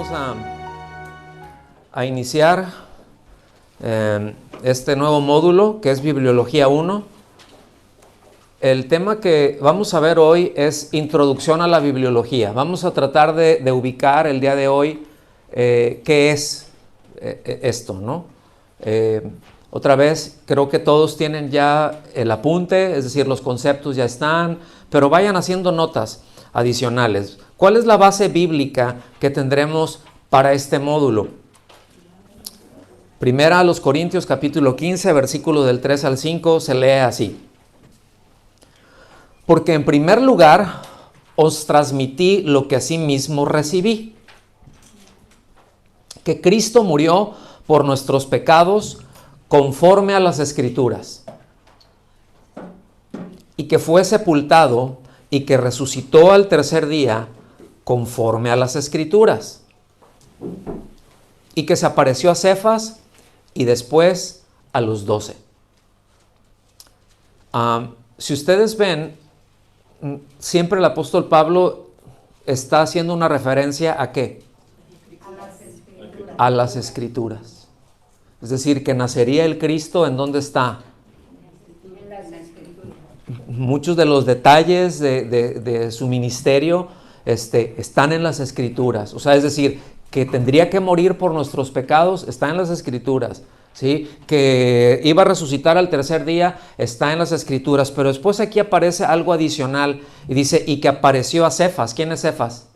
Vamos a iniciar este nuevo módulo que es Bibliología 1. El tema que vamos a ver hoy es Introducción a la Bibliología. Vamos a tratar de ubicar el día de hoy qué es esto, ¿no? Otra vez, creo que todos tienen ya el apunte, es decir, los conceptos ya están, pero vayan haciendo notas adicionales. ¿Cuál es la base bíblica que tendremos para este módulo? Primera a los Corintios capítulo 15, versículo del 3 al 5, se lee así. Porque en primer lugar os transmití lo que asimismo recibí, que Cristo murió por nuestros pecados conforme a las Escrituras, y que fue sepultado y que resucitó al tercer día conforme a las Escrituras, y que se apareció a Cefas y después a los 12. Si ustedes ven, siempre el apóstol Pablo está haciendo una referencia ¿a qué? A las Escrituras. Es decir, que nacería el Cristo, ¿en dónde está? En las Escrituras. Muchos de los detalles de su ministerio están en las Escrituras. O sea, es decir, que tendría que morir por nuestros pecados, está en las Escrituras. ¿Sí? Que iba a resucitar al tercer día, está en las Escrituras. Pero después aquí aparece algo adicional y dice, y que apareció a Cefas. ¿Quién es Cefas?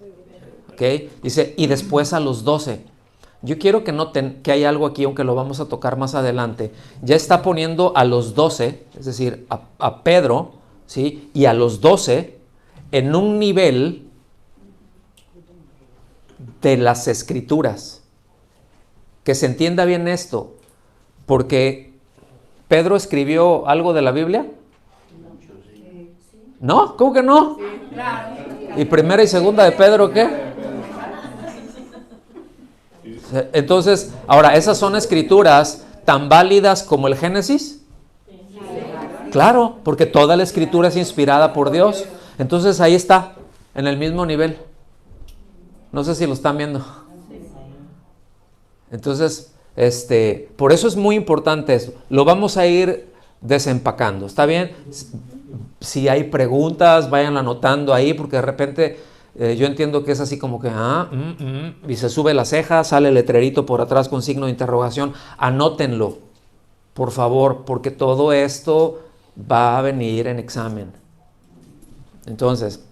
¿Okay? Dice, y después a los 12. Yo quiero que noten que hay algo aquí, aunque lo vamos a tocar más adelante. Ya está poniendo a los 12, es decir, a Pedro, ¿sí? Y a los 12 en un nivel de las Escrituras. Que se entienda bien esto, porque Pedro escribió algo de la Biblia. ¿No? ¿Cómo que no? ¿Y primera y segunda de Pedro qué? Entonces, ahora, ¿esas son escrituras tan válidas como el Génesis? Claro, porque toda la escritura es inspirada por Dios. Entonces ahí está, en el mismo nivel. No sé si lo están viendo. Entonces, por eso es muy importante esto. Lo vamos a ir desempacando, ¿está bien? Si hay preguntas, vayan anotando ahí, porque de repente yo entiendo que es así como que, y se sube la ceja, sale el letrerito por atrás con signo de interrogación. Anótenlo, por favor, porque todo esto va a venir en examen. Entonces,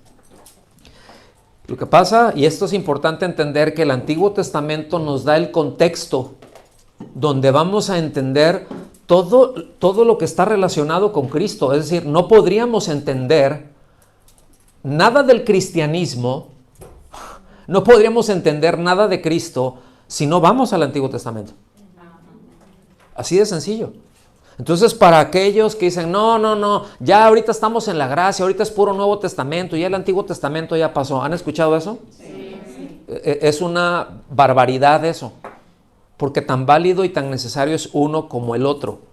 lo que pasa, y esto es importante entender, que el Antiguo Testamento nos da el contexto donde vamos a entender todo lo que está relacionado con Cristo. Es decir, no podríamos entender nada del cristianismo, no podríamos entender nada de Cristo si no vamos al Antiguo Testamento. Así de sencillo. Entonces, para aquellos que dicen, no, ya ahorita estamos en la gracia, ahorita es puro Nuevo Testamento, ya el Antiguo Testamento ya pasó. ¿Han escuchado eso? Sí. Es una barbaridad eso, porque tan válido y tan necesario es uno como el otro.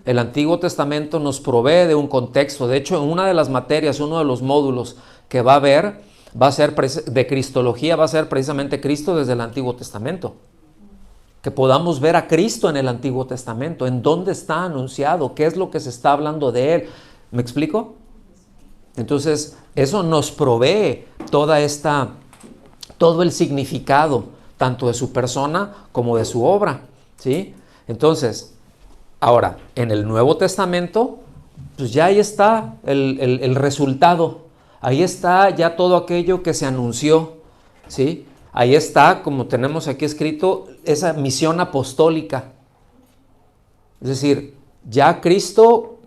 El Antiguo Testamento nos provee de un contexto. De hecho, en una de las materias, uno de los módulos que va a haber, va a ser de Cristología, va a ser precisamente Cristo desde el Antiguo Testamento. Que podamos ver a Cristo en el Antiguo Testamento, en dónde está anunciado, qué es lo que se está hablando de Él. ¿Me explico? Entonces, eso nos provee todo el significado, tanto de su persona como de su obra, ¿sí? Entonces, ahora, en el Nuevo Testamento, pues ya ahí está el resultado. Ahí está ya todo aquello que se anunció, ¿sí? Ahí está, como tenemos aquí escrito, esa misión apostólica. Es decir, ya Cristo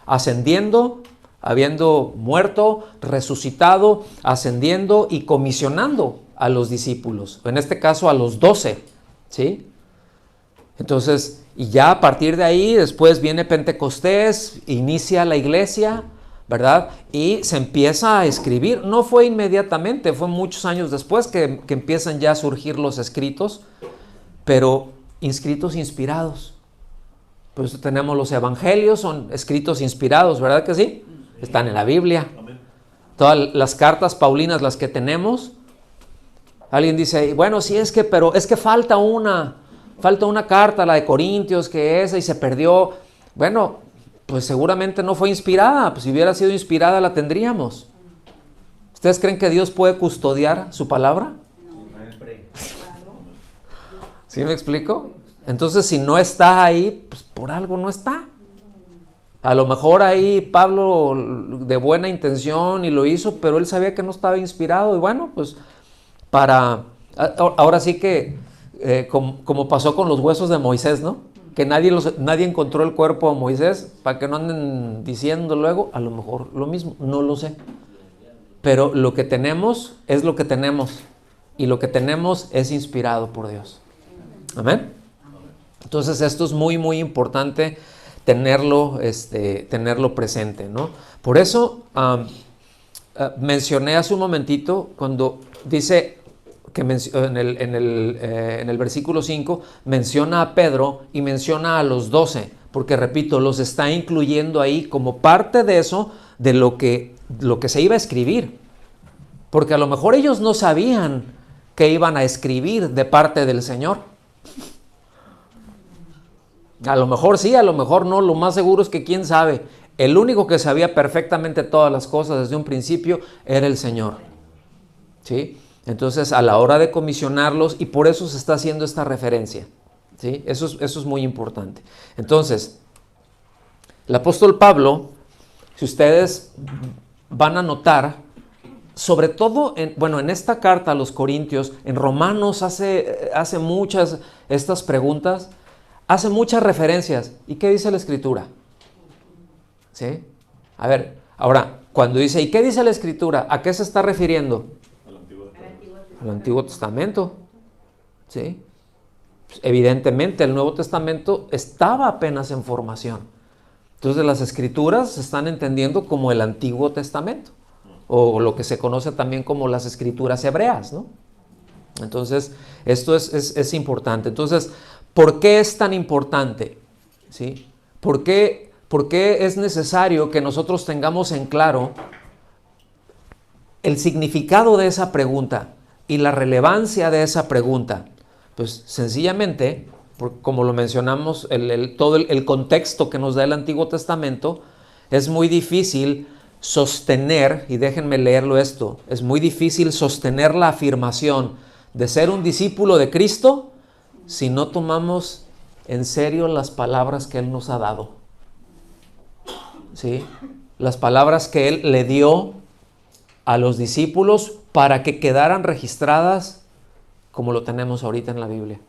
ascendiendo, habiendo muerto, resucitado, ascendiendo y comisionando a los discípulos. En este caso a los 12, ¿sí? Entonces, y ya a partir de ahí, después viene Pentecostés, inicia la iglesia, ¿verdad? Y se empieza a escribir. No fue inmediatamente, fue muchos años después que empiezan ya a surgir los escritos, pero escritos inspirados. Por eso tenemos los evangelios, son escritos inspirados, ¿verdad que sí? Están en la Biblia. Todas las cartas paulinas, las que tenemos, Alguien dice, bueno, sí pero es que falta una carta, la de Corintios, que esa y se perdió. Bueno, pues seguramente no fue inspirada, pues si hubiera sido inspirada la tendríamos. ¿Ustedes creen que Dios puede custodiar su palabra? ¿Sí me explico? Entonces, si no está ahí, pues por algo no está. A lo mejor ahí Pablo de buena intención y lo hizo, pero él sabía que no estaba inspirado. Y bueno, pues ahora sí que, como pasó con los huesos de Moisés, ¿no? Que nadie encontró el cuerpo de Moisés, para que no anden diciendo luego, a lo mejor lo mismo, no lo sé. Pero lo que tenemos es lo que tenemos, y lo que tenemos es inspirado por Dios. Amén. Entonces esto es muy, muy importante tenerlo presente, ¿no? Por eso mencioné hace un momentito cuando dice que en el versículo 5 menciona a Pedro y menciona a los 12, porque repito, los está incluyendo ahí como parte de eso, de lo que se iba a escribir. Porque a lo mejor ellos no sabían que iban a escribir de parte del Señor. A lo mejor sí, a lo mejor no, lo más seguro es que quién sabe. El único que sabía perfectamente todas las cosas desde un principio era el Señor. ¿Sí? Entonces, a la hora de comisionarlos, y por eso se está haciendo esta referencia. ¿Sí? Eso es muy importante. Entonces, el apóstol Pablo, si ustedes van a notar, sobre todo en esta carta a los Corintios, en Romanos hace muchas estas preguntas, hace muchas referencias. ¿Y qué dice la Escritura? ¿Sí? A ver, ahora, cuando dice, ¿y qué dice la Escritura? ¿A qué se está refiriendo? Al Antiguo Testamento. ¿Sí? Pues, evidentemente, el Nuevo Testamento estaba apenas en formación. Entonces, las Escrituras se están entendiendo como el Antiguo Testamento, o lo que se conoce también como las Escrituras hebreas, ¿no? Entonces, esto es importante. Entonces, ¿por qué es tan importante? ¿Sí? ¿Por qué es necesario que nosotros tengamos en claro el significado de esa pregunta y la relevancia de esa pregunta? Pues sencillamente, como lo mencionamos, todo el contexto que nos da el Antiguo Testamento, es muy difícil sostener, y déjenme leerlo esto, es muy difícil sostener la afirmación de ser un discípulo de Cristo si no tomamos en serio las palabras que Él nos ha dado. ¿Sí? Las palabras que Él le dio a los discípulos para que quedaran registradas como lo tenemos ahorita en la Biblia.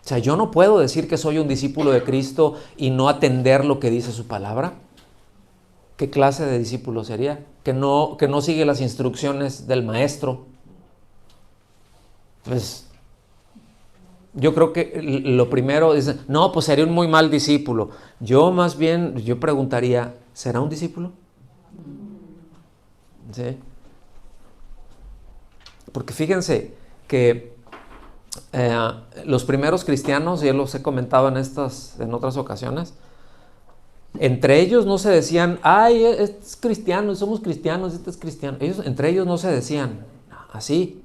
O sea, yo no puedo decir que soy un discípulo de Cristo y no atender lo que dice su palabra. ¿Qué clase de discípulo sería? Que no sigue las instrucciones del maestro. Pues yo creo que lo primero dice, no, pues sería un muy mal discípulo. Yo más bien, yo preguntaría, ¿será un discípulo? ¿Sí? Porque fíjense que los primeros cristianos, ya los he comentado en otras ocasiones, entre ellos no se decían, ay, este es cristiano, somos cristianos, este es cristiano. Entre ellos no se decían así.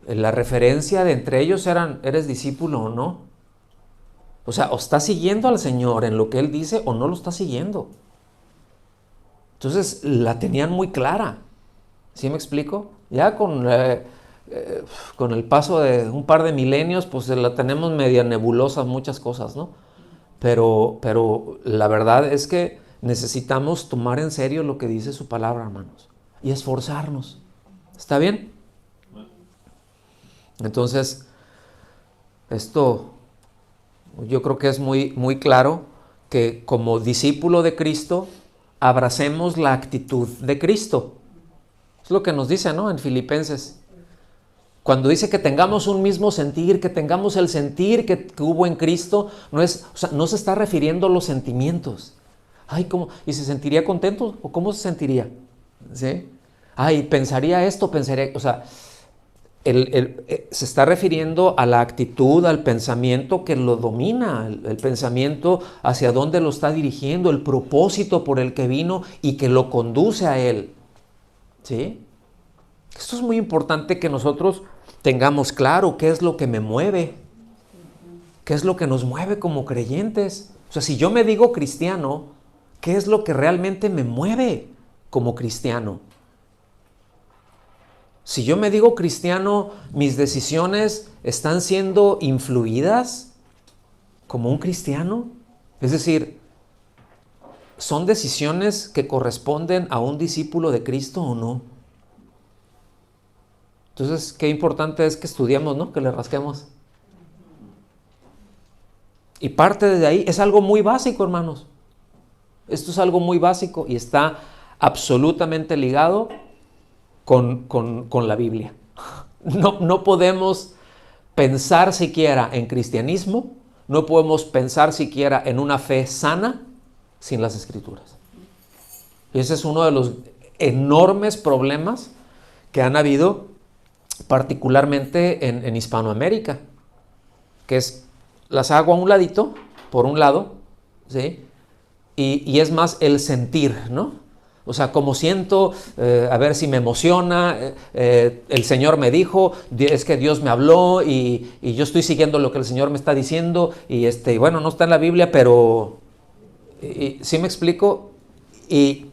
La referencia de entre ellos ¿eres discípulo o no? O sea, o estás siguiendo al Señor en lo que Él dice o no lo estás siguiendo. Entonces, la tenían muy clara. ¿Sí me explico? Ya con el paso de un par de milenios, pues la tenemos media nebulosa muchas cosas, ¿no? Pero la verdad es que necesitamos tomar en serio lo que dice su palabra, hermanos, y esforzarnos. ¿Está bien? Entonces, esto yo creo que es muy, muy claro que como discípulo de Cristo, abracemos la actitud de Cristo. Es lo que nos dice, ¿no? En Filipenses. Cuando dice que tengamos un mismo sentir, que tengamos el sentir que hubo en Cristo, no se está refiriendo a los sentimientos. Ay, ¿cómo? ¿Y se sentiría contento? ¿O cómo se sentiría? ¿Sí? Ay, pensaría esto, pensaría... O sea, se está refiriendo a la actitud, al pensamiento que lo domina, el pensamiento hacia dónde lo está dirigiendo, el propósito por el que vino y que lo conduce a él. ¿Sí? Esto es muy importante que nosotros tengamos claro qué es lo que me mueve, qué es lo que nos mueve como creyentes. O sea, si yo me digo cristiano, ¿qué es lo que realmente me mueve como cristiano? Si yo me digo cristiano, ¿mis decisiones están siendo influidas como un cristiano? Es decir, ¿son decisiones que corresponden a un discípulo de Cristo o no? Entonces, qué importante es que estudiemos, ¿no? Que le rasquemos. Y parte de ahí es algo muy básico, hermanos. Esto es algo muy básico y está absolutamente ligado con la Biblia. No podemos pensar siquiera en cristianismo, no podemos pensar siquiera en una fe sana sin las Escrituras. Y ese es uno de los enormes problemas que han habido particularmente en Hispanoamérica, que es, las hago a un ladito, por un lado, ¿sí? Y es más el sentir, ¿no? O sea, como siento, a ver si me emociona, el Señor me dijo, es que Dios me habló y yo estoy siguiendo lo que el Señor me está diciendo y bueno, no está en la Biblia, pero ¿sí me explico? Y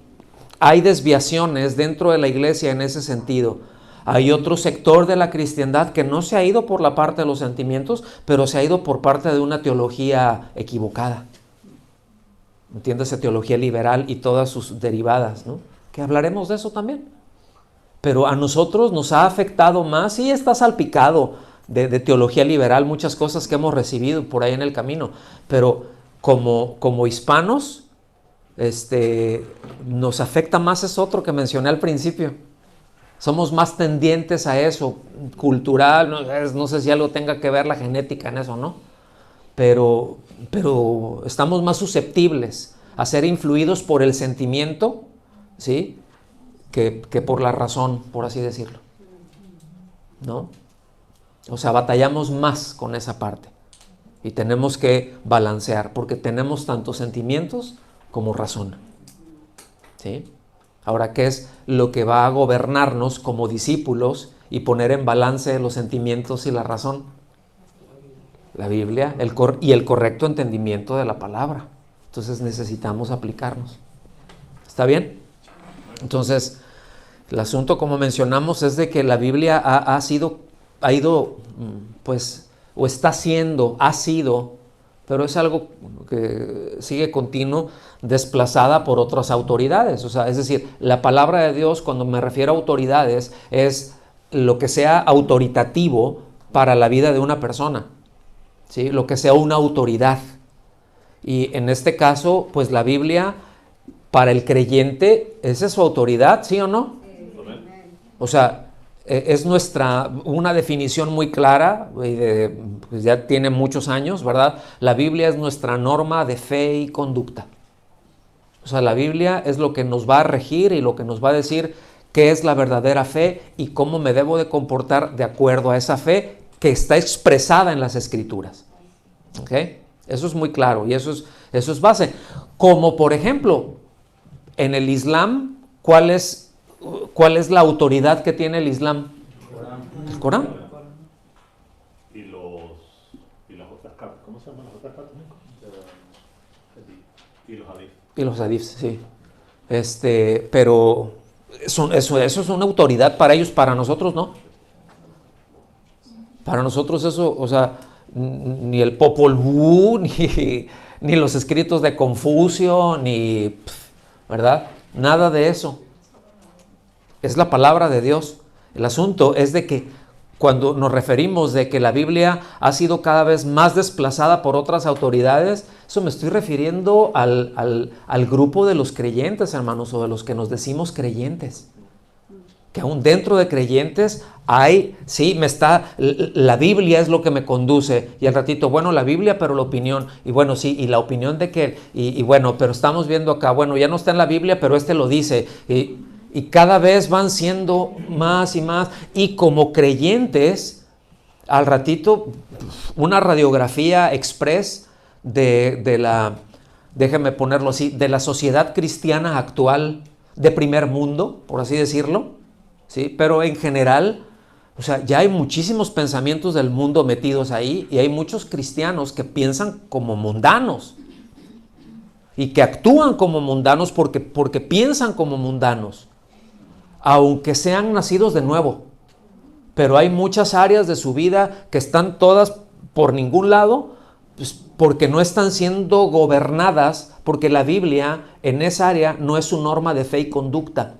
hay desviaciones dentro de la iglesia en ese sentido. Hay otro sector de la cristiandad que no se ha ido por la parte de los sentimientos, pero se ha ido por parte de una teología equivocada. Entiéndase, teología liberal y todas sus derivadas, ¿no? Que hablaremos de eso también. Pero a nosotros nos ha afectado más, y está salpicado de teología liberal, muchas cosas que hemos recibido por ahí en el camino, pero como hispanos, nos afecta más eso otro que mencioné al principio. Somos más tendientes a eso, cultural, no sé si algo tenga que ver la genética en eso, ¿no? Pero estamos más susceptibles a ser influidos por el sentimiento, ¿sí? Que por la razón, por así decirlo, ¿no? O sea, batallamos más con esa parte y tenemos que balancear porque tenemos tanto sentimientos como razón, ¿sí? Ahora, ¿qué es lo que va a gobernarnos como discípulos y poner en balance los sentimientos y la razón? La Biblia y el correcto entendimiento de la palabra. Entonces necesitamos aplicarnos. ¿Está bien? Entonces, el asunto, como mencionamos, es de que la Biblia ha ido, pues, o está siendo, ha sido, pero es algo que sigue continuo, desplazada por otras autoridades. O sea, es decir, la palabra de Dios, cuando me refiero a autoridades, es lo que sea autoritativo para la vida de una persona, ¿sí? Lo que sea una autoridad. Y en este caso, pues la Biblia, para el creyente, ¿esa es su autoridad, sí o no? O sea, es una definición muy clara, pues ya tiene muchos años, ¿verdad? La Biblia es nuestra norma de fe y conducta. O sea, la Biblia es lo que nos va a regir y lo que nos va a decir qué es la verdadera fe y cómo me debo de comportar de acuerdo a esa fe que está expresada en las Escrituras. ¿Ok? Eso es muy claro y eso es base. Como por ejemplo, en el Islam, ¿cuál es la autoridad que tiene el Islam? El Corán. Y las otras cartas, ¿cómo se llaman las otras cartas? Y los hadith. Y los hadiths, sí. Pero eso es una autoridad para ellos, para nosotros no. Para nosotros eso, o sea, ni el Popol Vuh, ni los escritos de Confucio, ¿verdad? Nada de eso. Es la palabra de Dios. El asunto es de que cuando nos referimos de que la Biblia ha sido cada vez más desplazada por otras autoridades, eso me estoy refiriendo al grupo de los creyentes, hermanos, o de los que nos decimos creyentes. Que aún dentro de creyentes hay, sí, la Biblia es lo que me conduce, y al ratito, bueno, la Biblia, pero la opinión, y bueno, sí, y la opinión de que, y bueno, pero estamos viendo acá, bueno, ya no está en la Biblia, pero lo dice, y cada vez van siendo más y más, y como creyentes, al ratito, una radiografía express déjeme ponerlo así, de la sociedad cristiana actual de primer mundo, por así decirlo, ¿sí? Pero en general, o sea, ya hay muchísimos pensamientos del mundo metidos ahí y hay muchos cristianos que piensan como mundanos y que actúan como mundanos porque piensan como mundanos, aunque sean nacidos de nuevo. Pero hay muchas áreas de su vida que están todas por ningún lado, pues porque no están siendo gobernadas, porque la Biblia en esa área no es su norma de fe y conducta.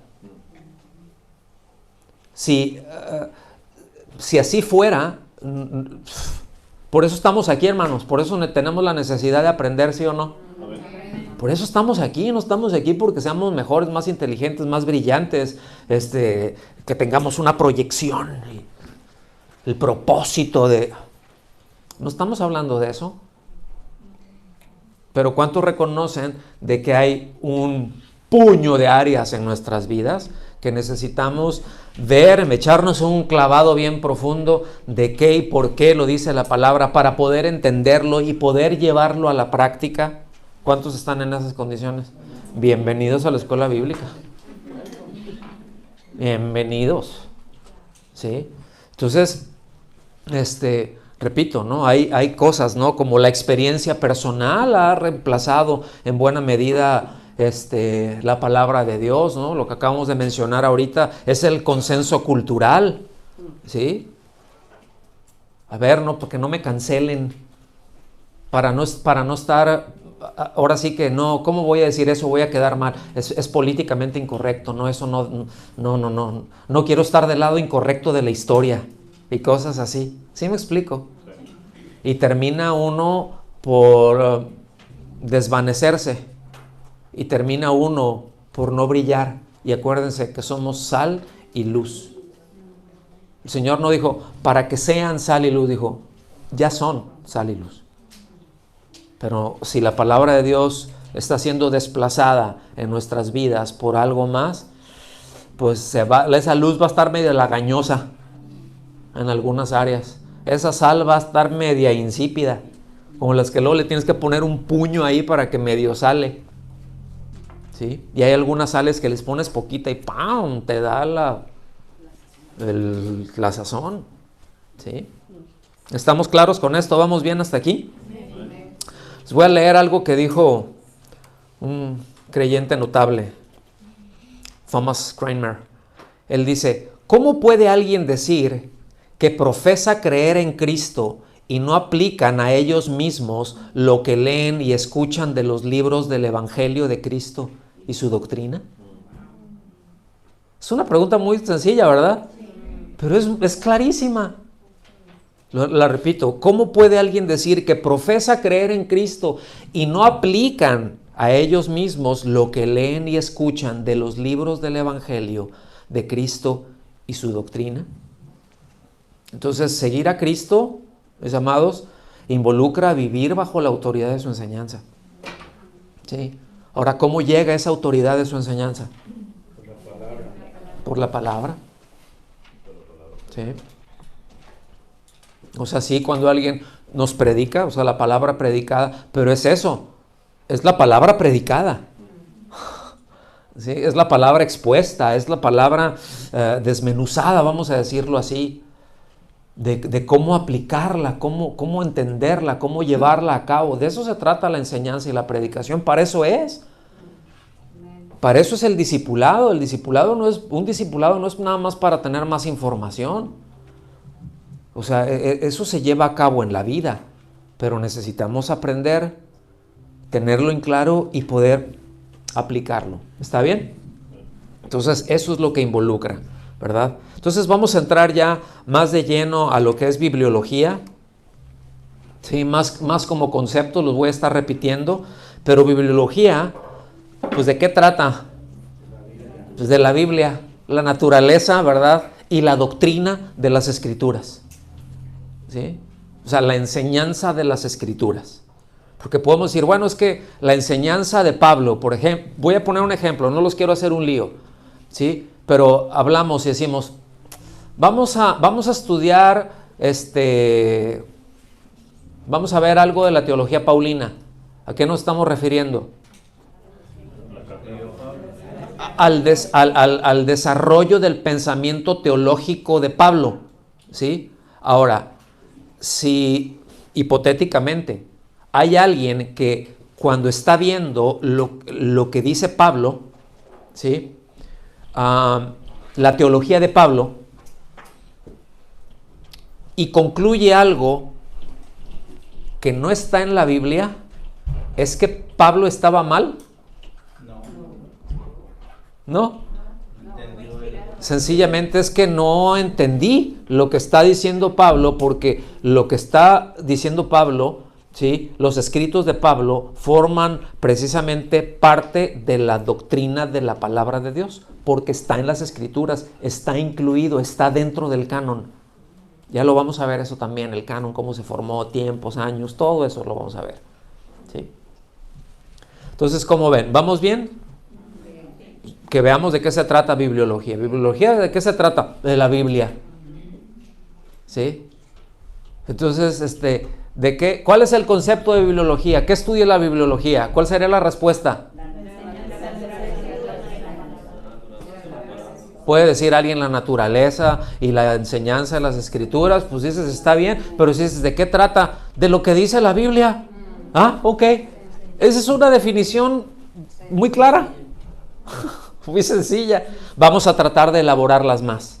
Si así fuera, por eso estamos aquí, hermanos, por eso tenemos la necesidad de aprender, ¿sí o no? Por eso estamos aquí, no estamos aquí porque seamos mejores, más inteligentes, más brillantes, que tengamos una proyección, el propósito de... No estamos hablando de eso. Pero ¿cuántos reconocen de que hay un puño de áreas en nuestras vidas que necesitamos ver, echarnos un clavado bien profundo de qué y por qué lo dice la palabra para poder entenderlo y poder llevarlo a la práctica? ¿Cuántos están en esas condiciones? Bienvenidos a la escuela bíblica. Bienvenidos. ¿Sí? Entonces, repito, ¿no? Hay cosas, ¿no? Como la experiencia personal ha reemplazado en buena medida la palabra de Dios, ¿no? Lo que acabamos de mencionar ahorita es el consenso cultural, ¿sí? A ver, no, porque no me cancelen, para no estar, ahora sí que no, ¿cómo voy a decir eso? Voy a quedar mal, es políticamente incorrecto, no, eso no quiero estar del lado incorrecto de la historia y cosas así, ¿sí me explico? Y termina uno por desvanecerse y termina uno por no brillar. Y acuérdense que somos sal y luz. El Señor no dijo, para que sean sal y luz, dijo, ya son sal y luz. Pero si la palabra de Dios está siendo desplazada en nuestras vidas por algo más, pues esa luz va a estar medio lagañosa en algunas áreas. Esa sal va a estar media insípida, como las que luego le tienes que poner un puño ahí para que medio sale. ¿Sí? Y hay algunas sales que les pones poquita y ¡pam! Te da la sazón. ¿Sí? ¿Estamos claros con esto? ¿Vamos bien hasta aquí? Les voy a leer algo que dijo un creyente notable, Thomas Cranmer. Él dice, ¿cómo puede alguien decir que profesa creer en Cristo y no aplican a ellos mismos lo que leen y escuchan de los libros del Evangelio de Cristo y su doctrina? Es una pregunta muy sencilla, ¿verdad? Pero es clarísima. La repito, ¿cómo puede alguien decir que profesa creer en Cristo y no aplican a ellos mismos lo que leen y escuchan de los libros del Evangelio de Cristo y su doctrina? Entonces, seguir a Cristo, mis amados, involucra vivir bajo la autoridad de su enseñanza. ¿Sí? Ahora, ¿cómo llega esa autoridad de su enseñanza? Por la palabra. ¿Sí? O sea, sí, cuando alguien nos predica, o sea, la palabra predicada, pero es eso, es la palabra predicada. ¿Sí? Es la palabra expuesta, es la palabra desmenuzada, vamos a decirlo así, de cómo aplicarla, cómo entenderla, cómo llevarla a cabo. De eso se trata la enseñanza y la predicación, para eso es. Para eso es el discipulado. Un discipulado no es nada más para tener más información. O sea, eso se lleva a cabo en la vida, pero necesitamos aprender, tenerlo en claro y poder aplicarlo. ¿Está bien? Entonces, eso es lo que involucra, ¿verdad? Entonces, vamos a entrar ya más de lleno a lo que es bibliología. Sí, más como concepto, los voy a estar repitiendo, pero bibliología, pues ¿de qué trata? Pues de la Biblia, la naturaleza, ¿verdad? Y la doctrina de las Escrituras. ¿Sí? O sea, la enseñanza de las Escrituras. Porque podemos decir, bueno, es que la enseñanza de Pablo, por ejemplo, voy a poner un ejemplo, no los quiero hacer un lío, ¿sí? Pero hablamos y decimos, vamos a estudiar, vamos a ver algo de la teología paulina. ¿A qué nos estamos refiriendo? al desarrollo del pensamiento teológico de Pablo, ¿sí? Ahora, si hipotéticamente hay alguien que cuando está viendo lo que dice Pablo, ¿sí? La teología de Pablo, y concluye algo que no está en la Biblia, ¿es que Pablo estaba mal? No. Sencillamente es que no entendí lo que está diciendo Pablo, porque lo que está diciendo Pablo, ¿sí? Los escritos de Pablo forman precisamente parte de la doctrina de la palabra de Dios, porque está en las escrituras, está incluido, está dentro del canon. Ya lo vamos a ver eso también, el canon, cómo se formó, tiempos, años, todo eso lo vamos a ver, ¿sí? Entonces, ¿cómo ven? ¿Vamos bien? Que veamos de qué se trata bibliología. ¿Bibliología de qué se trata? De la Biblia, ¿sí? Entonces, ¿cuál es el concepto de bibliología? ¿Qué estudia la bibliología? ¿Cuál sería la respuesta? Puede decir alguien la naturaleza y la enseñanza de las escrituras, pues dices, está bien, pero si dices, ¿de qué trata? De lo que dice la Biblia. Ah, ok. Esa es una definición muy clara, muy sencilla. Vamos a tratar de elaborarlas más,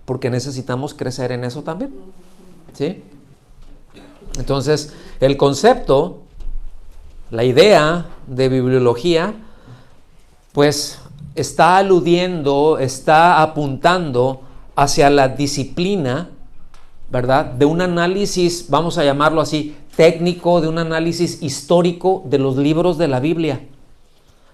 porque necesitamos crecer en eso también, ¿sí? Entonces, el concepto, la idea de bibliología, pues está aludiendo, está apuntando hacia la disciplina, ¿verdad? De un análisis, vamos a llamarlo así, técnico, de un análisis histórico de los libros de la Biblia.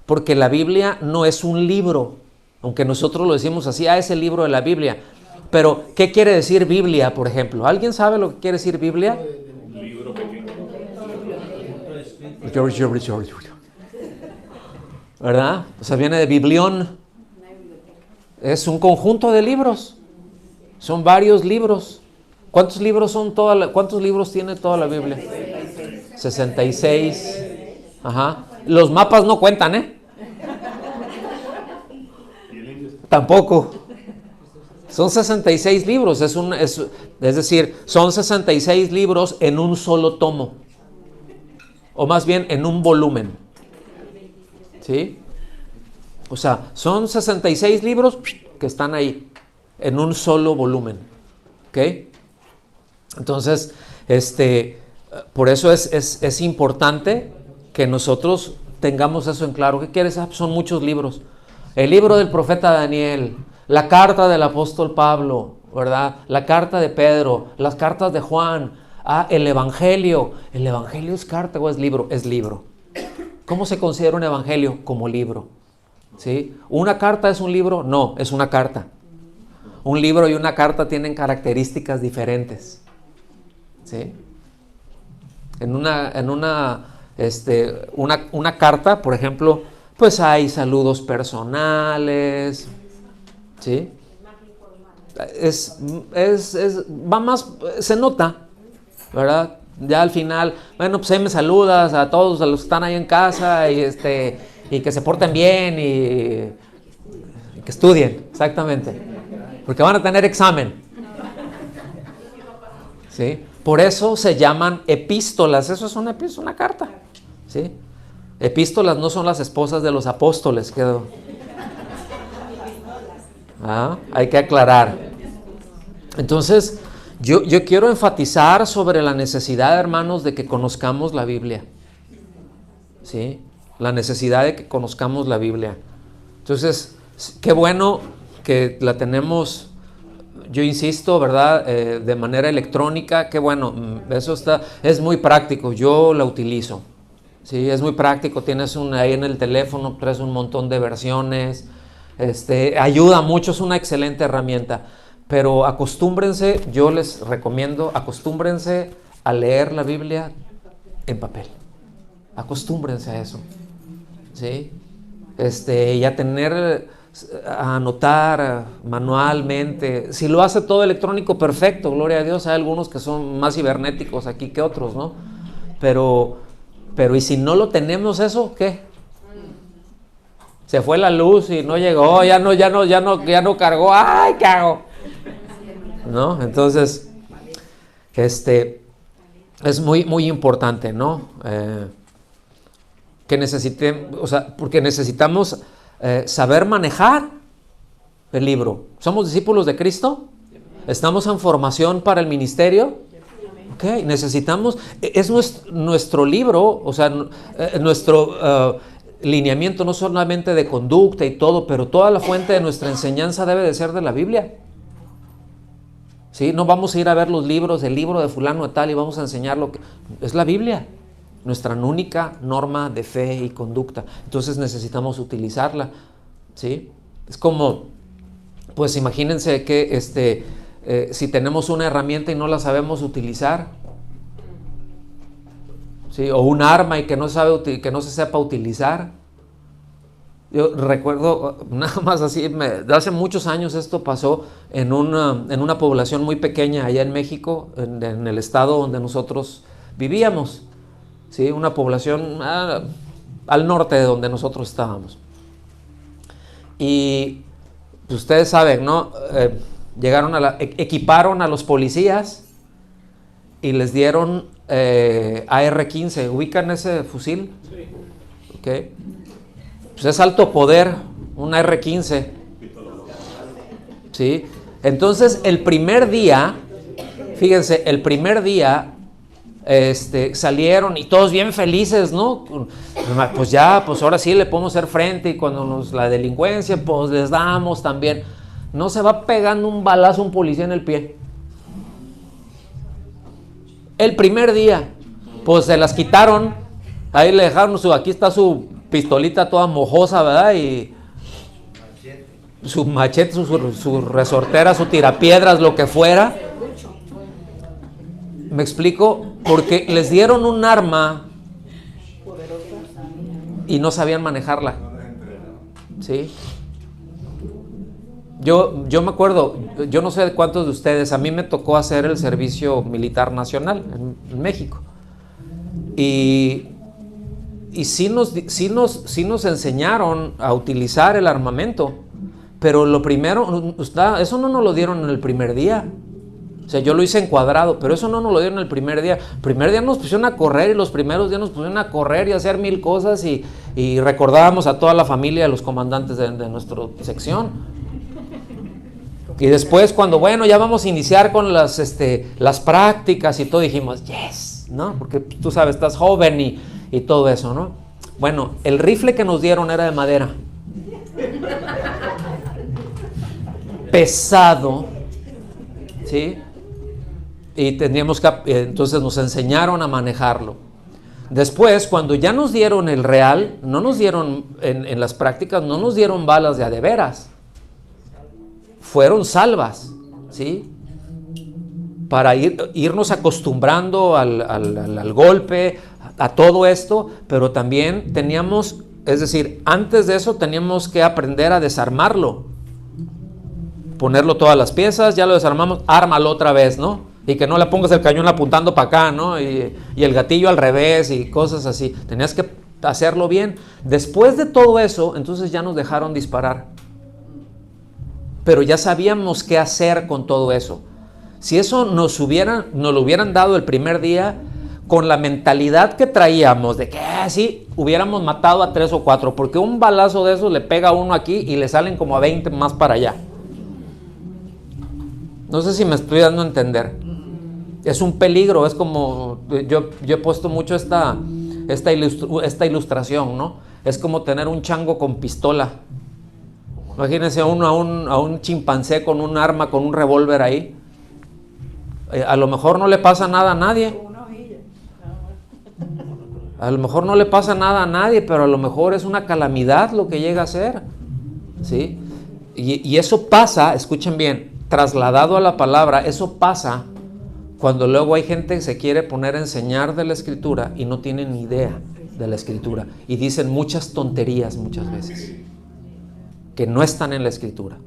Porque la Biblia no es un libro, aunque nosotros lo decimos así, es el libro de la Biblia. Pero, ¿qué quiere decir Biblia, por ejemplo? ¿Alguien sabe lo que quiere decir Biblia? Un libro pequeño. ¿Verdad? O sea, viene de biblión. Es un conjunto de libros. Son varios libros. ¿Cuántos libros tiene toda la Biblia? 66. Ajá. Los mapas no cuentan, ¿eh? Tampoco. Son 66 libros. Es decir, son 66 libros en un solo tomo. O más bien en un volumen. ¿Sí? O sea, son 66 libros que están ahí en un solo volumen. ¿Ok? Entonces, por eso es importante que nosotros tengamos eso en claro. ¿Qué quieres? Son muchos libros. El libro del profeta Daniel, la carta del apóstol Pablo, ¿verdad? La carta de Pedro, las cartas de Juan, el Evangelio. ¿El Evangelio es carta o es libro? Es libro. ¿Cómo se considera un evangelio? Como libro, ¿sí? ¿Una carta es un libro? No, es una carta. Un libro y una carta tienen características diferentes, ¿sí? En una carta, por ejemplo, pues hay saludos personales, ¿sí? Va más, se nota, ¿verdad? Ya al final, bueno, pues ahí me saludas a todos, a los que están ahí en casa y que se porten bien y que estudien, exactamente, porque van a tener examen, ¿sí? Por eso se llaman epístolas. Eso es una carta, ¿sí? Epístolas no son las esposas de los apóstoles, hay que aclarar. Entonces, yo quiero enfatizar sobre la necesidad, hermanos, de que conozcamos la Biblia, ¿sí? La necesidad de que conozcamos la Biblia. Entonces, qué bueno que la tenemos, yo insisto, ¿verdad? De manera electrónica, qué bueno, eso es muy práctico, yo la utilizo, ¿sí? Es muy práctico, tienes ahí en el teléfono, traes un montón de versiones, ayuda mucho, es una excelente herramienta. Pero acostúmbrense, yo les recomiendo, acostúmbrense a leer la Biblia en papel. Acostúmbrense a eso, ¿sí? Y a anotar manualmente. Si lo hace todo electrónico, perfecto, gloria a Dios. Hay algunos que son más cibernéticos aquí que otros, ¿no? Pero ¿y si no lo tenemos eso, qué? Se fue la luz y no llegó, ya no cargó. ¡Ay, qué hago! ¿No? Entonces, es muy, muy importante, ¿no? Que necesitemos, o sea, porque necesitamos saber manejar el libro. ¿Somos discípulos de Cristo? ¿Estamos en formación para el ministerio? Ok, necesitamos, es nuestro libro, o sea, nuestro lineamiento no solamente de conducta y todo, pero toda la fuente de nuestra enseñanza debe de ser de la Biblia. ¿Sí? No vamos a ir a ver los libros, el libro de fulano de tal y vamos a enseñar lo que... Es la Biblia, nuestra única norma de fe y conducta. Entonces necesitamos utilizarla, ¿sí? Es como, pues imagínense que si tenemos una herramienta y no la sabemos utilizar, ¿sí? O un arma y que no se sepa utilizar. Yo recuerdo, nada más así, de hace muchos años esto pasó en una población muy pequeña allá en México, en el estado donde nosotros vivíamos, ¿sí? Una población al norte de donde nosotros estábamos. Y pues, ustedes saben, ¿no? Equiparon a los policías y les dieron AR-15. ¿Ubican ese fusil? Sí. Okay. Pues es alto poder, un AR-15. ¿Sí? Entonces, el primer día, fíjense, salieron y todos bien felices, ¿no? Pues ya, pues ahora sí le podemos hacer frente y cuando la delincuencia, pues les damos también. No se va pegando un balazo un policía en el pie. El primer día, pues se las quitaron, ahí le dejaron aquí está su pistolita toda mojosa, ¿verdad? Y su machete, su resortera, su tirapiedras, lo que fuera. ¿Me explico? Porque les dieron un arma y no sabían manejarla. ¿Sí? Yo me acuerdo, yo no sé cuántos de ustedes, a mí me tocó hacer el servicio militar nacional en México. Y sí nos enseñaron a utilizar el armamento, pero lo primero, eso no nos lo dieron en el primer día. O sea, yo lo hice encuadrado, pero eso no nos lo dieron el primer día. El primer día nos pusieron a correr y los primeros días nos pusieron a correr y a hacer mil cosas y recordábamos a toda la familia de los comandantes de nuestra sección. Y después cuando, bueno, ya vamos a iniciar con las prácticas y todo, dijimos, yes, ¿no? Porque tú sabes, estás joven y todo eso, ¿no? Bueno, el rifle que nos dieron era de madera. Pesado, ¿sí? Y teníamos que, entonces nos enseñaron a manejarlo. Después, cuando ya nos dieron el real, no nos dieron, en las prácticas, no nos dieron balas de a de veras. Fueron salvas, ¿sí? Para irnos acostumbrando al golpe, a todo esto, pero también teníamos, es decir, antes de eso teníamos que aprender a desarmarlo. Ponerlo todas las piezas, ya lo desarmamos, ármalo otra vez, ¿no? Y que no le pongas el cañón apuntando para acá, ¿no? Y el gatillo al revés y cosas así. Tenías que hacerlo bien. Después de todo eso, entonces ya nos dejaron disparar. Pero ya sabíamos qué hacer con todo eso. Si eso nos lo hubieran dado el primer día, con la mentalidad que traíamos de que sí, hubiéramos matado a 3 o 4, porque un balazo de esos le pega a uno aquí y le salen como a 20 más para allá. No sé si me estoy dando a entender. Es un peligro, es como, yo he puesto mucho esta ilustración, ¿no? Es como tener un chango con pistola. Imagínense a un chimpancé con un arma, con un revólver ahí. A lo mejor no le pasa nada a nadie. A lo mejor no le pasa nada a nadie, pero a lo mejor es una calamidad lo que llega a ser. ¿Sí? Y eso pasa, escuchen bien, trasladado a la palabra, eso pasa cuando luego hay gente que se quiere poner a enseñar de la Escritura y no tienen ni idea de la Escritura. Y dicen muchas tonterías muchas veces que no están en la Escritura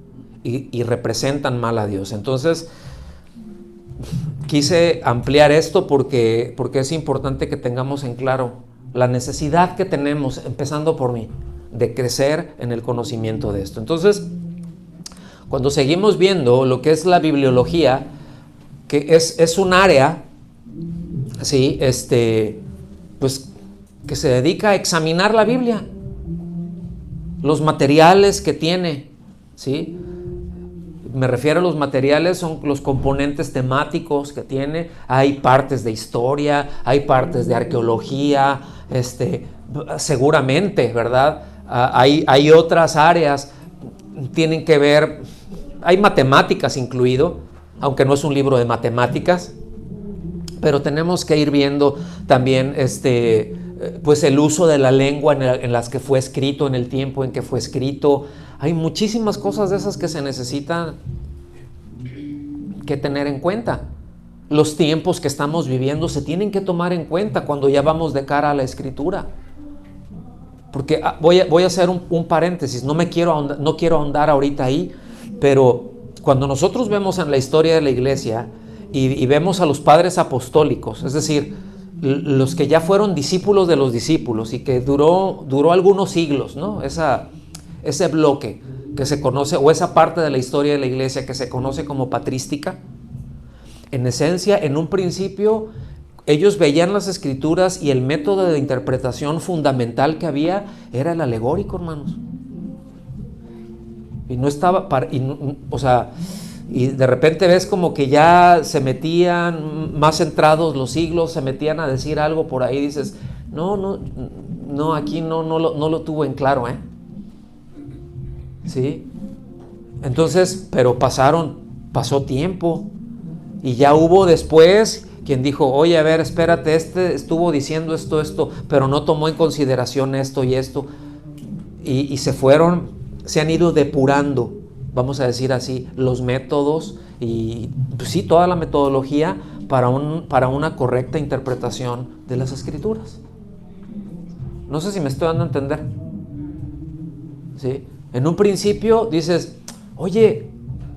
y representan mal a Dios. Entonces, quise ampliar esto porque es importante que tengamos en claro la necesidad que tenemos, empezando por mí, de crecer en el conocimiento de esto. Entonces, cuando seguimos viendo lo que es la bibliología, que es un área, ¿sí? Pues, que se dedica a examinar la Biblia, los materiales que tiene, ¿sí? Me refiero a los materiales, son los componentes temáticos que tiene. Hay partes de historia, hay partes de arqueología, seguramente, ¿verdad? Hay otras áreas, tienen que ver, hay matemáticas incluido, aunque no es un libro de matemáticas, pero tenemos que ir viendo también pues el uso de la lengua en las que fue escrito, en el tiempo en que fue escrito. Hay muchísimas cosas de esas que se necesitan que tener en cuenta. Los tiempos que estamos viviendo se tienen que tomar en cuenta cuando ya vamos de cara a la escritura. Porque voy a hacer un paréntesis, no quiero ahondar ahorita ahí, pero cuando nosotros vemos en la historia de la iglesia y vemos a los padres apostólicos, es decir, los que ya fueron discípulos de los discípulos y que duró algunos siglos, ¿no? Ese bloque que se conoce, o esa parte de la historia de la iglesia que se conoce como patrística, en esencia, en un principio, ellos veían las escrituras y el método de interpretación fundamental que había era el alegórico, hermanos. Y no estaba, y de repente ves como que ya se metían, más centrados los siglos, se metían a decir algo por ahí, dices, no, aquí no lo tuvo en claro, ¿sí? Entonces, pero pasó tiempo, y ya hubo después quien dijo, oye, a ver, espérate, estuvo diciendo esto, pero no tomó en consideración esto y esto, y se han ido depurando, vamos a decir así, los métodos y pues sí, toda la metodología para una correcta interpretación de las escrituras. No sé si me estoy dando a entender, ¿sí? En un principio dices, oye,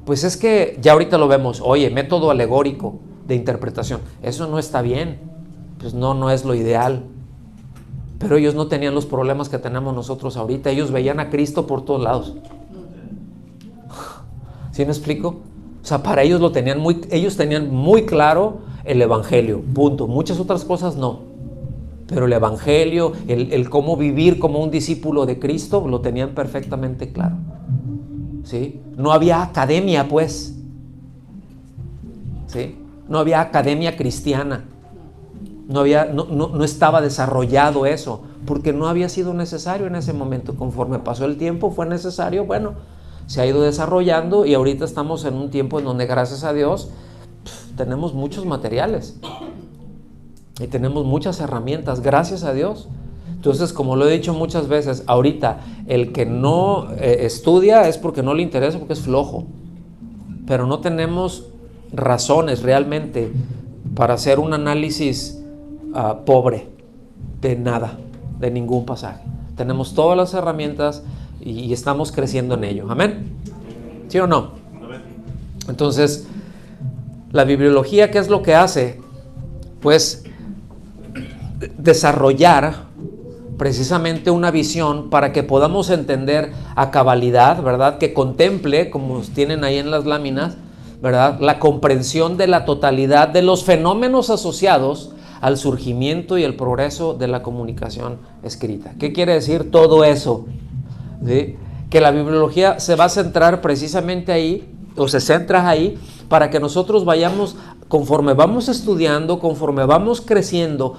pues es que ya ahorita lo vemos, oye, método alegórico de interpretación, eso no está bien, pues no es lo ideal. Pero ellos no tenían los problemas que tenemos nosotros ahorita, ellos veían a Cristo por todos lados. ¿Sí me explico? O sea, para ellos ellos tenían muy claro el evangelio, punto. Muchas otras cosas no. Pero el evangelio, el cómo vivir como un discípulo de Cristo, lo tenían perfectamente claro. ¿Sí? No había academia, pues. ¿Sí? No había academia cristiana. No estaba desarrollado eso, porque no había sido necesario en ese momento. Conforme pasó el tiempo, fue necesario, bueno, se ha ido desarrollando y ahorita estamos en un tiempo en donde, gracias a Dios, tenemos muchos materiales y tenemos muchas herramientas, gracias a Dios. Entonces, como lo he dicho muchas veces, ahorita el que no estudia es porque no le interesa, porque es flojo, pero no tenemos razones realmente para hacer un análisis pobre de nada, de ningún pasaje. Tenemos todas las herramientas y estamos creciendo en ello. ¿Amén? ¿Sí o no? Amén. Entonces, la bibliología, ¿qué es lo que hace? Pues desarrollar precisamente una visión para que podamos entender a cabalidad, ¿verdad? Que contemple, como tienen ahí en las láminas, ¿verdad? La comprensión de la totalidad de los fenómenos asociados al surgimiento y el progreso de la comunicación escrita. ¿Qué quiere decir todo eso? ¿Sí? Que la bibliología se va a centrar precisamente ahí, o se centra ahí, para que nosotros vayamos, conforme vamos estudiando, conforme vamos creciendo,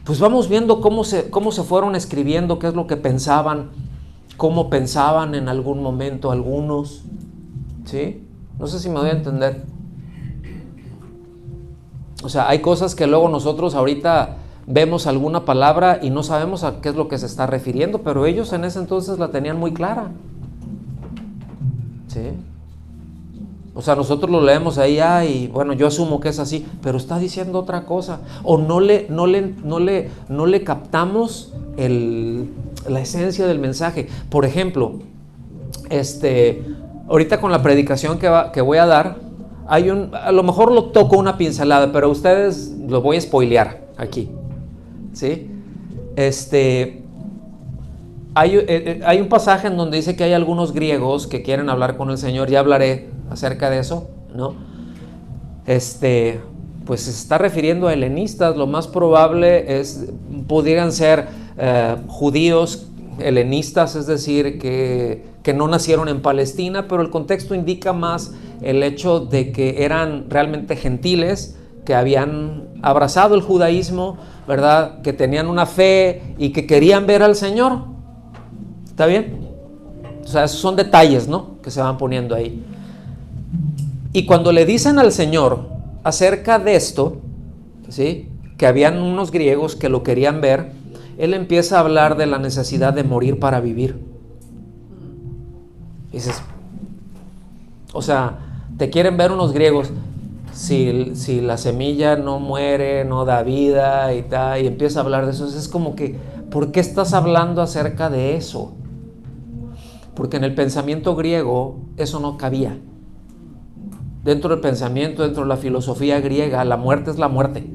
pues vamos viendo cómo se fueron escribiendo, qué es lo que pensaban, cómo pensaban en algún momento algunos, ¿sí? No sé si me doy a entender. O sea, hay cosas que luego nosotros ahorita vemos alguna palabra y no sabemos a qué es lo que se está refiriendo, pero ellos en ese entonces la tenían muy clara. ¿Sí? O sea, nosotros lo leemos ahí, y bueno, yo asumo que es así, pero está diciendo otra cosa. O no le captamos la esencia del mensaje. Por ejemplo, ahorita con la predicación que voy a dar, a lo mejor lo toco una pincelada, pero a ustedes lo voy a spoilear aquí. ¿Sí? hay un pasaje en donde dice que hay algunos griegos que quieren hablar con el Señor. Ya hablaré acerca de eso, ¿no? Pues se está refiriendo a helenistas. Lo más probable pudieran ser judíos helenistas, es decir, que no nacieron en Palestina, pero el contexto indica más el hecho de que eran realmente gentiles, que habían abrazado el judaísmo, ¿verdad? Que tenían una fe y que querían ver al Señor. ¿Está bien? O sea, esos son detalles, ¿no?, que se van poniendo ahí. Y cuando le dicen al Señor acerca de esto, ¿sí?, que habían unos griegos que lo querían ver, Él empieza a hablar de la necesidad de morir para vivir. Y dices, o sea, te quieren ver unos griegos. Si la semilla no muere, no da vida y tal, y empieza a hablar de eso, es como que, ¿por qué estás hablando acerca de eso? Porque en el pensamiento griego eso no cabía. Dentro del pensamiento, dentro de la filosofía griega, la muerte es la muerte,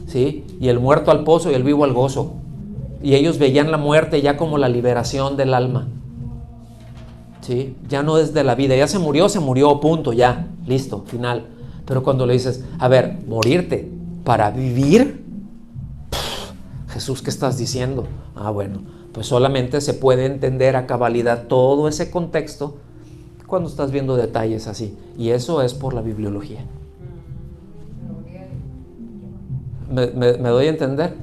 ¿sí? Y el muerto al pozo y el vivo al gozo. Y ellos veían la muerte ya como la liberación del alma, ¿sí? Ya no es de la vida, ya se murió, punto, ya, listo, final. Pero cuando le dices, a ver, morirte para vivir, Jesús, ¿qué estás diciendo? Bueno, pues solamente se puede entender a cabalidad todo ese contexto cuando estás viendo detalles así. Y eso es por la bibliología. ¿Me doy a entender?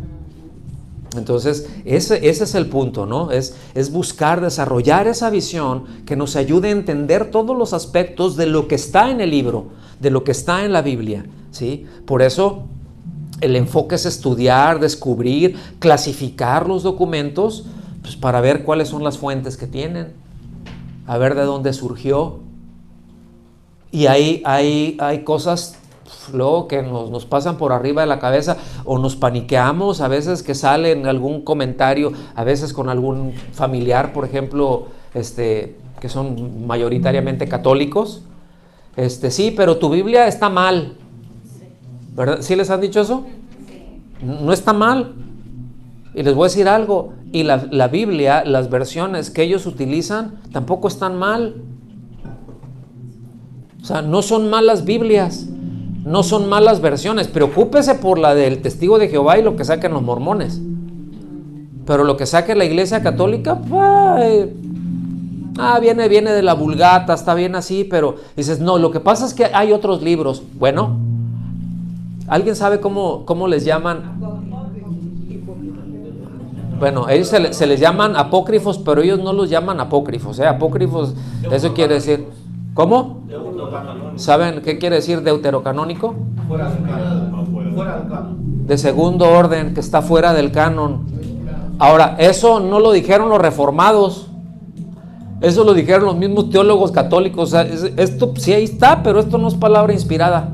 Entonces, ese es el punto, ¿no? Es buscar desarrollar esa visión que nos ayude a entender todos los aspectos de lo que está en el libro, de lo que está en la Biblia, ¿sí? Por eso el enfoque es estudiar, descubrir, clasificar los documentos, pues para ver cuáles son las fuentes que tienen, a ver de dónde surgió. Y hay cosas luego que nos pasan por arriba de la cabeza, o nos paniqueamos a veces que sale en algún comentario, a veces con algún familiar, por ejemplo, que son mayoritariamente católicos. Sí, pero tu Biblia está mal, ¿verdad? ¿Sí les han dicho eso? No está mal. Y les voy a decir algo, y la Biblia, las versiones que ellos utilizan tampoco están mal. O sea, no son malas Biblias, no son malas versiones. Preocúpese por la del Testigo de Jehová y lo que saquen los mormones. Pero lo que saque la Iglesia Católica, viene de la Vulgata, está bien así, pero dices, no, lo que pasa es que hay otros libros. Bueno, ¿alguien sabe cómo les llaman? Bueno, ellos se les llaman apócrifos, pero ellos no los llaman apócrifos, apócrifos, eso quiere decir, ¿cómo? ¿Saben qué quiere decir deuterocanónico? Fuera del canon. De segundo orden, que está fuera del canon. Ahora, eso no lo dijeron los reformados, eso lo dijeron los mismos teólogos católicos. O sea, esto sí ahí está, pero esto no es palabra inspirada.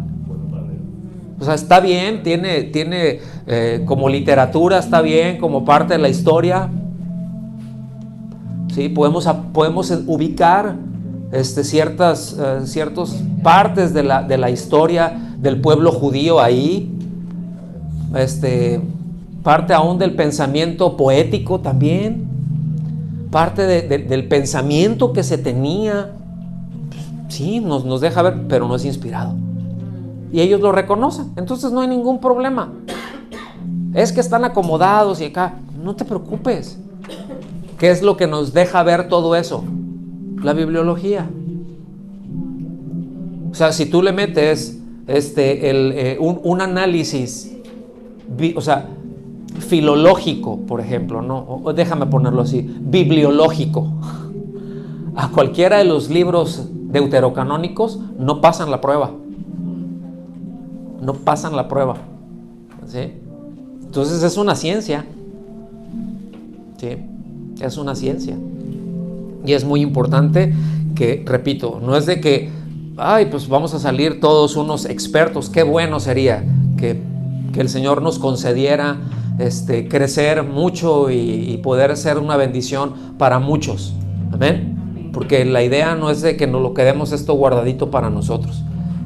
O sea, está bien, tiene como literatura, está bien, como parte de la historia. Sí, podemos ubicar ciertas partes de la historia del pueblo judío ahí, parte aún del pensamiento poético también, parte del pensamiento que se tenía. Sí, nos deja ver, pero no es inspirado. Y ellos lo reconocen, entonces no hay ningún problema. Es que están acomodados y acá, no te preocupes. ¿Qué es lo que nos deja ver todo eso? La bibliología. O sea, si tú le metes un análisis, filológico, por ejemplo, ¿no? O déjame ponerlo así, bibliológico, a cualquiera de los libros deuterocanónicos, no pasan la prueba. No pasan la prueba, ¿sí? Entonces es una ciencia, ¿sí? Es una ciencia. Y es muy importante que, repito, no es de que, pues vamos a salir todos unos expertos. Qué bueno sería que el Señor nos concediera crecer mucho y poder ser una bendición para muchos. Amén. Porque la idea no es de que nos lo quedemos esto guardadito para nosotros,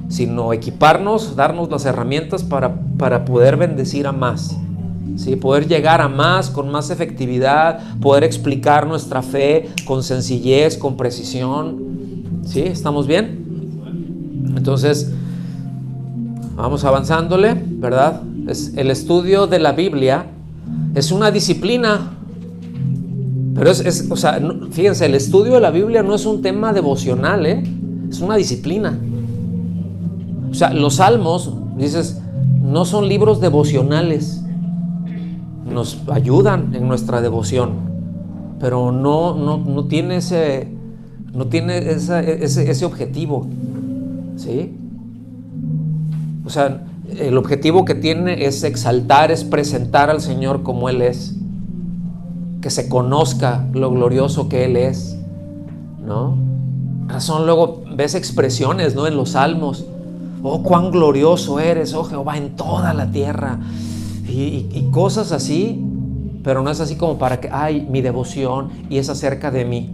sino equiparnos, darnos las herramientas para poder bendecir a más. ¿sí? Poder llegar a más, con más efectividad, poder explicar nuestra fe con sencillez, con precisión, ¿sí? ¿Estamos bien? Entonces, vamos avanzándole, ¿verdad? El estudio de la Biblia es una disciplina, pero o sea, fíjense, el estudio de la Biblia no es un tema devocional, es una disciplina. O sea, los salmos, dices, no son libros devocionales, nos ayudan en nuestra devoción, pero no tiene ese objetivo, ¿sí? O sea, el objetivo que tiene es exaltar, es presentar al Señor como Él es, que se conozca lo glorioso que Él es, ¿no? Razón, luego ves expresiones, ¿no? En los salmos, oh, cuán glorioso eres, oh Jehová, en toda la tierra, y cosas así, pero no es así como para que, ay, mi devoción, y es acerca de mí,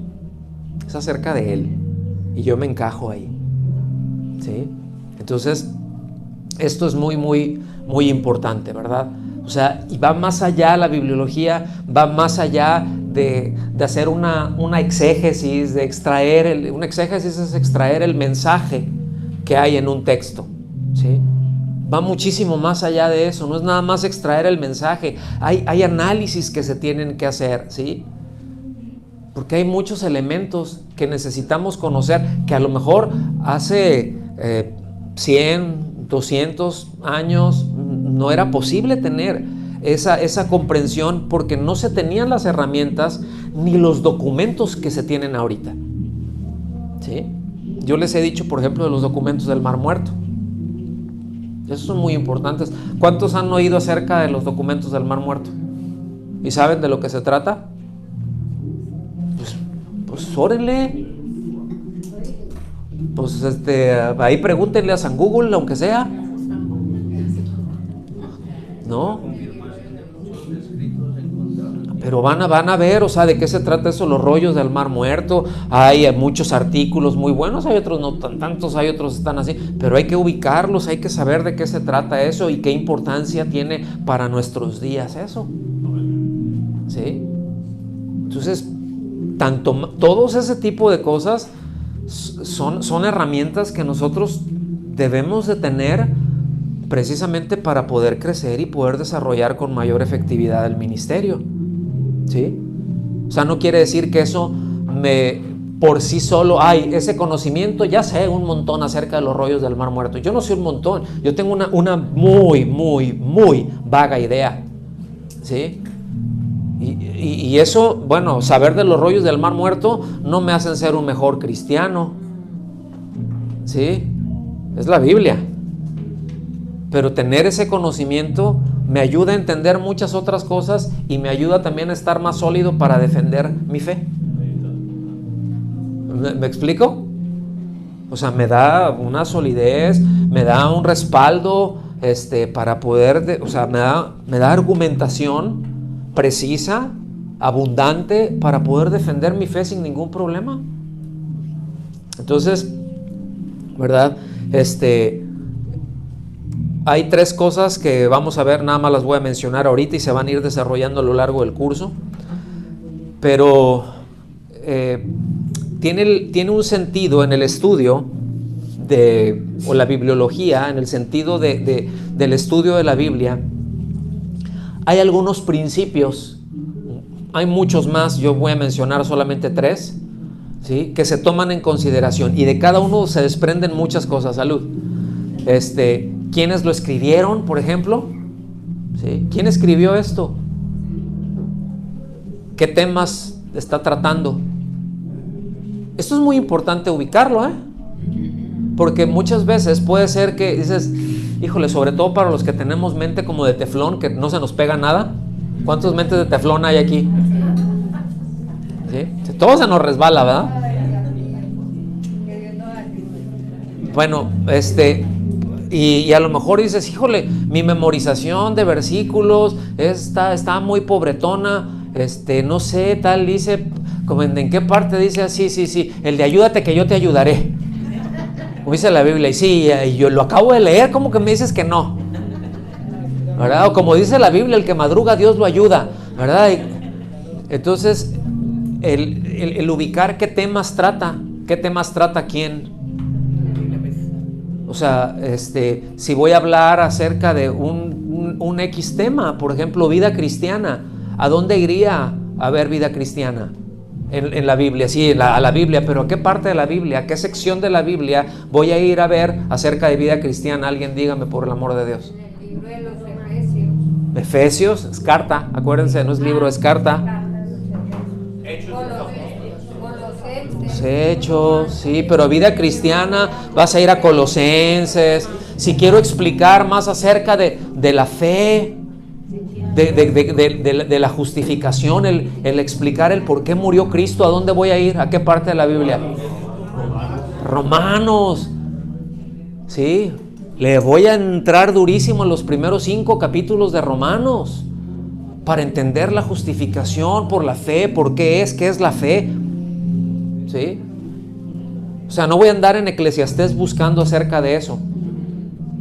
es acerca de Él, y yo me encajo ahí, ¿sí? Entonces, esto es muy, muy, muy importante, ¿verdad? O sea, y va más allá, la bibliología va más allá de hacer una exégesis, de extraer, una exégesis es extraer el mensaje que hay en un texto, ¿sí? Va muchísimo más allá de eso, no es nada más extraer el mensaje, hay análisis que se tienen que hacer, ¿sí? Porque hay muchos elementos que necesitamos conocer, que a lo mejor hace 100, 200 años no era posible tener esa comprensión, porque no se tenían las herramientas ni los documentos que se tienen ahorita, ¿sí? Yo les he dicho, por ejemplo, de los documentos del Mar Muerto. Esos son muy importantes. ¿Cuántos han oído acerca de los documentos del Mar Muerto? ¿Y saben de lo que se trata? Pues órenle. Pues ahí pregúntenle a San Google, aunque sea. ¿No? Pero van a ver, o sea, de qué se trata eso, los rollos del Mar Muerto. Hay muchos artículos muy buenos, hay otros no tantos, hay otros están así, pero hay que ubicarlos, hay que saber de qué se trata eso y qué importancia tiene para nuestros días eso, ¿sí? Entonces, todos ese tipo de cosas son herramientas que nosotros debemos de tener precisamente para poder crecer y poder desarrollar con mayor efectividad el ministerio, ¿sí? O sea, no quiere decir que eso por sí solo, ese conocimiento, ya sé un montón acerca de los rollos del Mar Muerto. Yo no sé un montón, yo tengo una muy, muy, muy vaga idea, ¿sí? Y eso, bueno, saber de los rollos del Mar Muerto no me hacen ser un mejor cristiano, ¿sí? Es la Biblia. Pero tener ese conocimiento me ayuda a entender muchas otras cosas y me ayuda también a estar más sólido para defender mi fe. ¿Me explico? O sea, me da una solidez, me da un respaldo para poder, o sea, me da argumentación precisa, abundante, para poder defender mi fe sin ningún problema. Entonces, ¿verdad? Hay tres cosas que vamos a ver, nada más las voy a mencionar ahorita y se van a ir desarrollando a lo largo del curso, pero tiene un sentido en el estudio o la bibliología, en el sentido del estudio de la Biblia. Hay algunos principios, hay muchos más, yo voy a mencionar solamente 3, ¿sí? Que se toman en consideración, y de cada uno se desprenden muchas cosas. Salud. ¿Quiénes lo escribieron, por ejemplo? ¿Sí? ¿Quién escribió esto? ¿Qué temas está tratando? Esto es muy importante ubicarlo, porque muchas veces puede ser que dices, híjole, sobre todo para los que tenemos mente como de teflón, que no se nos pega nada. ¿Cuántas mentes de teflón hay aquí? ¿Sí? Todo se nos resbala, ¿verdad? Bueno, y a lo mejor dices, híjole, mi memorización de versículos está muy pobretona, no sé, tal, dice, como ¿en qué parte dice? Sí, el de ayúdate que yo te ayudaré, como dice la Biblia, y sí, y yo lo acabo de leer, ¿cómo que me dices que no? ¿verdad? O como dice la Biblia, el que madruga, Dios lo ayuda, ¿verdad? Entonces, el ubicar qué temas trata quién. O sea, si voy a hablar acerca de un X tema, por ejemplo, vida cristiana, ¿a dónde iría a ver vida cristiana? En la Biblia, sí, a la Biblia, pero ¿a qué parte de la Biblia? ¿A qué sección de la Biblia voy a ir a ver acerca de vida cristiana? Alguien dígame, por el amor de Dios. En el libro de los Efesios. Efesios, es carta, acuérdense, no es libro, es carta. Los Hechos, sí, pero vida cristiana, vas a ir a Colosenses. Si quiero explicar más acerca de la fe, de la justificación, el explicar el por qué murió Cristo, ¿a dónde voy a ir? ¿A qué parte de la Biblia? Romanos. Sí, le voy a entrar durísimo en los primeros 5 capítulos de Romanos para entender la justificación por la fe, por qué es la fe. ¿Sí? O sea, no voy a andar en Eclesiastés buscando acerca de eso,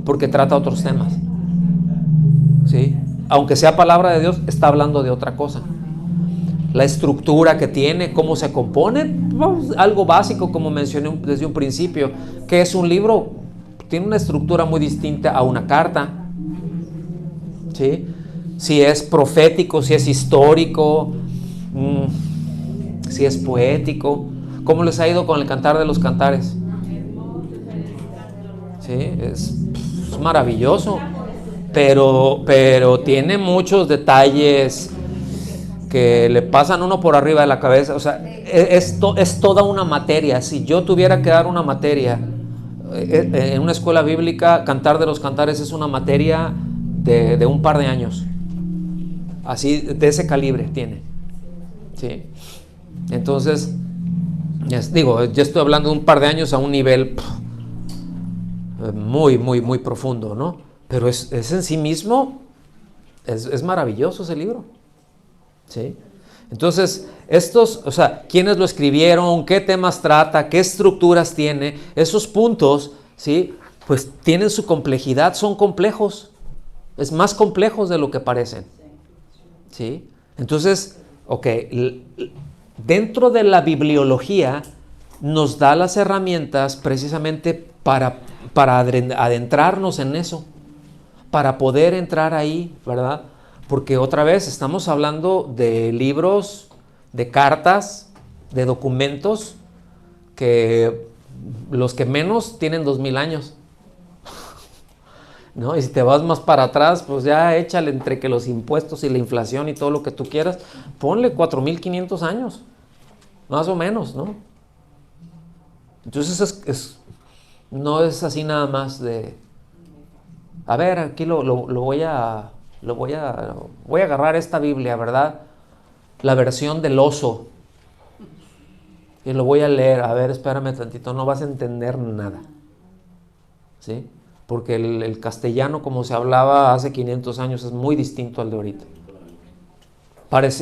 porque trata otros temas. ¿Sí? Aunque sea palabra de Dios, está hablando de otra cosa. La estructura que tiene, cómo se compone, pues, algo básico, como mencioné desde un principio, que es un libro, tiene una estructura muy distinta a una carta. ¿Sí? Si es profético, si es histórico, si es poético. ¿Cómo les ha ido con el Cantar de los Cantares? Sí, es maravilloso, pero tiene muchos detalles que le pasan uno por arriba de la cabeza. O sea, es toda una materia. Si yo tuviera que dar una materia en una escuela bíblica, Cantar de los Cantares es una materia de un par de años. Así, de ese calibre tiene. ¿Sí? Entonces, digo, yo estoy hablando de un par de años a un nivel muy, muy, muy profundo, ¿no? Pero es en sí mismo, es maravilloso ese libro. ¿Sí? Entonces, o sea, ¿quiénes lo escribieron? ¿Qué temas trata? ¿Qué estructuras tiene? Esos puntos, ¿sí? Pues tienen su complejidad, son complejos. Es más complejos de lo que parecen. ¿Sí? Entonces, ok, dentro de la bibliología nos da las herramientas precisamente para adentrarnos en eso, para poder entrar ahí, ¿verdad? Porque otra vez estamos hablando de libros, de cartas, de documentos que los que menos tienen 2000 años. ¿No? Y si te vas más para atrás, pues ya échale entre que los impuestos y la inflación y todo lo que tú quieras, ponle 4500 años, más o menos, ¿no? Entonces no es así nada más de, a ver, aquí voy a agarrar esta Biblia, ¿verdad? La versión del oso, y lo voy a leer. A ver, espérame tantito, no vas a entender nada, ¿sí? Porque el castellano como se hablaba hace 500 años es muy distinto al de ahorita.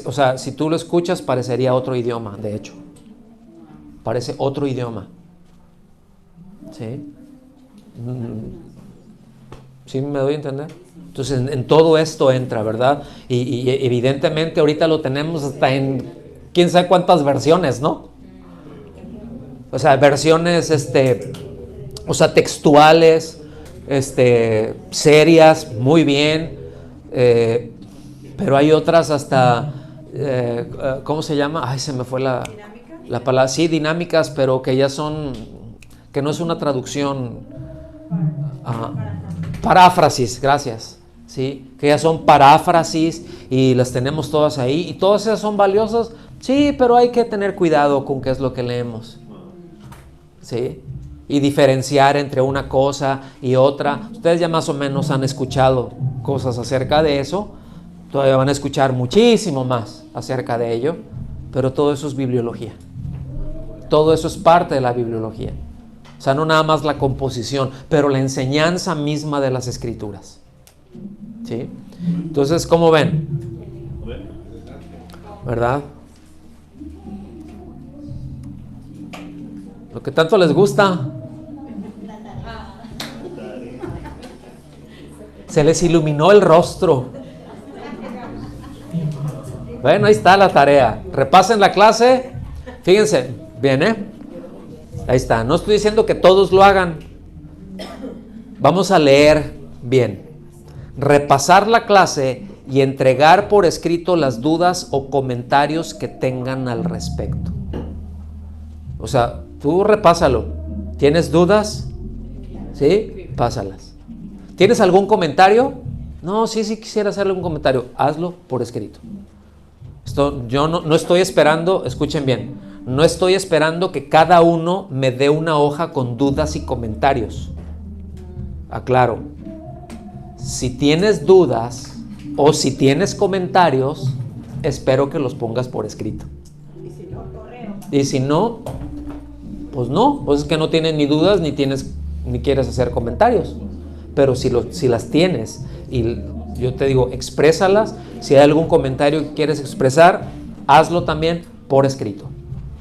O sea, si tú lo escuchas parecería otro idioma, de hecho. Parece otro idioma. ¿Sí? ¿Sí me doy a entender? Entonces en todo esto entra, ¿verdad? Y evidentemente ahorita lo tenemos hasta en quién sabe cuántas versiones, ¿no? O sea, versiones, o sea, textuales, serias, muy bien, pero hay otras hasta, ¿cómo se llama? Ay, se me fue la palabra. Sí, dinámicas, pero que ya son, que no es una traducción, paráfrasis, gracias, ¿sí? Que ya son paráfrasis y las tenemos todas ahí, y todas esas son valiosas, sí, pero hay que tener cuidado con qué es lo que leemos, ¿sí? Y diferenciar entre una cosa y otra. Ustedes ya más o menos han escuchado cosas acerca de eso, todavía van a escuchar muchísimo más acerca de ello, pero todo eso es bibliología. Todo eso es parte de la bibliología. O sea, no nada más la composición, pero la enseñanza misma de las escrituras. ¿Sí? Entonces, ¿cómo ven? ¿Verdad? Lo que tanto les gusta. Se les iluminó el rostro. Bueno, ahí está la tarea. Repasen la clase. Fíjense, bien, ahí está. No estoy diciendo que todos lo hagan. Vamos a leer bien. Repasar la clase y entregar por escrito las dudas o comentarios que tengan al respecto. O sea, tú repásalo. ¿Tienes dudas? ¿Sí? Pásalas. ¿Tienes algún comentario? No, sí quisiera hacerle un comentario. Hazlo por escrito. Yo no estoy esperando, escuchen bien, no estoy esperando que cada uno me dé una hoja con dudas y comentarios. Aclaro, si tienes dudas o si tienes comentarios, espero que los pongas por escrito. Y si no, pues no, pues es que no tienes ni dudas ni quieres hacer comentarios. Pero si las tienes y yo te digo, exprésalas. Si hay algún comentario que quieres expresar, hazlo también por escrito.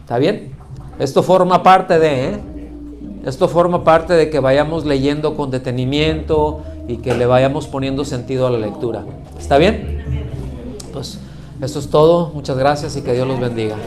¿Está bien? Esto forma parte de que vayamos leyendo con detenimiento y que le vayamos poniendo sentido a la lectura. ¿Está bien? Pues esto es todo. Muchas gracias y que Dios los bendiga.